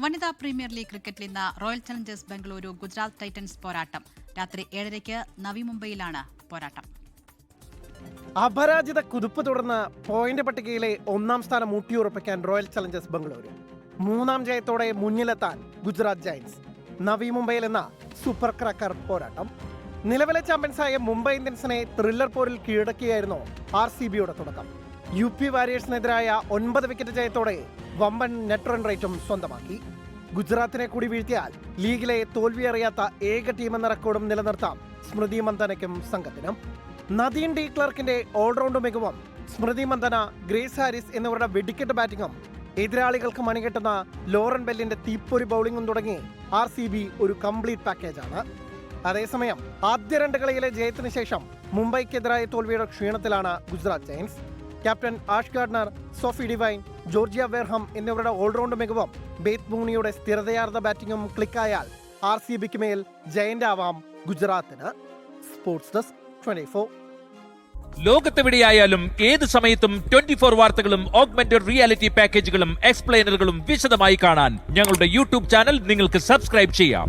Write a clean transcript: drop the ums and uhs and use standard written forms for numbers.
വനിതാ premier league ക്രിക്കറ്റിൽ ഇന്ന് royal Challengers Bengaluru Gujarat Titans പോരാട്ടം. രാത്രി 7:30 നവി മുംബൈയിലാണ് പോരാട്ടം. അപരാജിത കുതിപ്പ് തുടർന്ന് പോയിന്റ് പട്ടികയിലെ 1ാം സ്ഥാനം ഊട്ടിയുറപ്പിക്കാൻ റോയൽ ചലഞ്ചേഴ്സ് ബംഗളൂരു. 3ാം ജയത്തോടെ മുന്നിലെത്താൻ ഗുജറാത്ത് ജയന്റ്സ്. നവി മുംബൈയിൽ എന്ന സൂപ്പർ ക്രാക്കർ പോരാട്ടം. നിലവിലെ ചാമ്പ്യൻസായ മുംബൈ ഇന്ത്യൻസിനെ ത്രില്ലർ പോരിൽ കീഴടക്കിയായിരുന്നു RCBയുടെ തുടക്കം. UP വാരിയേഴ്സിനെതിരായ 9 വിക്കറ്റ് ജയത്തോടെ വമ്പൻ നെറ്റ് റൺ റേറ്റും സ്വന്തമാക്കി. ഗുജറാത്തിനെ കൂടി വീഴ്ത്തിയാൽ ലീഗിലെ തോൽവിയറിയാത്ത ഏക ടീമെന്ന റെക്കോർഡും നിലനിർത്താം സ്മൃതി മന്ദനയ്ക്കും സംഘത്തിനും. നദീൻ ഡി ക്ലർക്കിന്റെ ഓൾറൗണ്ട് മികവും സ്മൃതി മന്ദന, ഗ്രേസ് ഹാരിസ് എന്നിവരുടെ വെടിക്കെട്ട് ബാറ്റിംഗും എതിരാളികൾക്ക് മണികെട്ടുന്ന ലോറൻ ബെല്ലിന്റെ തീപ്പൊരി ബൗളിംഗും തുടങ്ങി RCB ഒരു കംപ്ലീറ്റ് പാക്കേജാണ്. അതേസമയം ആദ്യ 2 കളിയിലെ ജയത്തിന് ശേഷം മുംബൈക്കെതിരായ തോൽവിയുടെ ക്ഷീണത്തിലാണ് Gujarat Giants. Captain Ash Gardner, Sophie Devine, Georgia Wareham എന്നിവരുടെ ഓൾറൗണ്ട് മികവും ബേത്ത് ബൂണിയുടെ സ്ഥിരതയാർന്ന ബാറ്റിംഗും ക്ലിക്കായാൽ RCBക്ക് മേൽ ജയന്റ് ആവാം ഗുജറാത്തിന്. Sports desk 24. ലോകത്തെവിടെയായാലും ഏത് സമയത്തും 24 വാർത്തകളും ഓഗ്മെന്റഡ് റിയാലിറ്റി പാക്കേജുകളും എക്സ്പ്ലെയിനറുകളും വിശദമായി കാണാൻ ഞങ്ങളുടെ യൂട്യൂബ് ചാനൽ നിങ്ങൾക്ക് സബ്സ്ക്രൈബ് ചെയ്യാം.